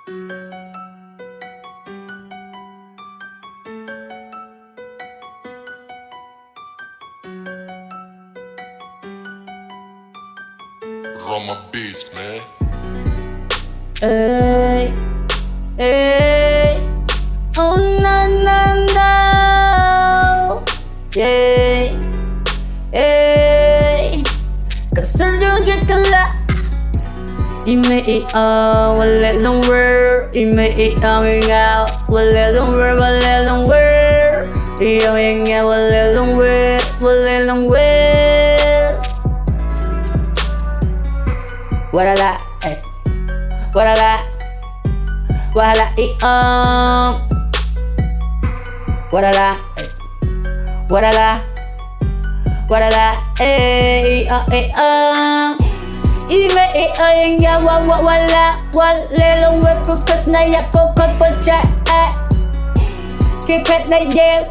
On my beats, man. Hey, hey, oh no no no, yeah, hey, kasaludyo ka la, wala lang word, nga, wala lang word, nga, wala lang word. Wala eh, wala wala wala nga wala lang web kukat na yako kapatya kipet na yew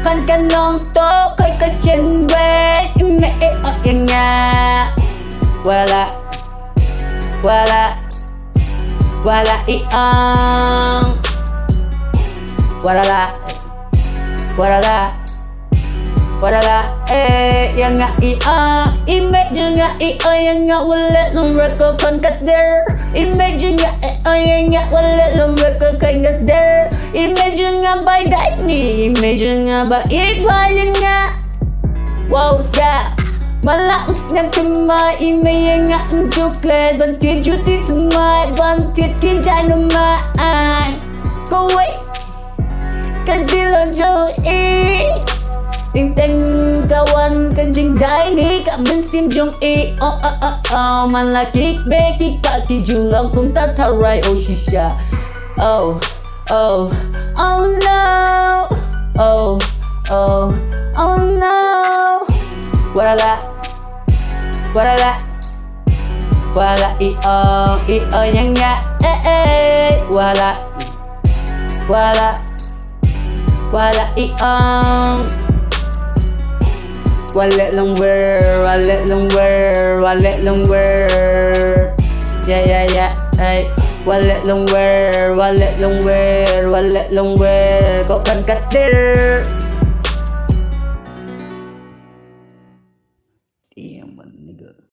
kan kanong to kay kachenwe nga wala wala wala yang nga image nga yang nga wala lang record kan kat there image nga yang nga wala lang record kan kat there image nga by that ni image nga ba yang nga wow yeah malaos ng kamay, imay nga ang chocolate. Bantit juti tumay, bantit kinja naman. Kaway, kazilang joy. Tingtang kawan kanjing daini, kabensin jong malaki beki kaki julang kum tataray oh shisha. Oh no. Oh no. Wala yang nga wala lang yeah ay wala lang wala lang kok kan katir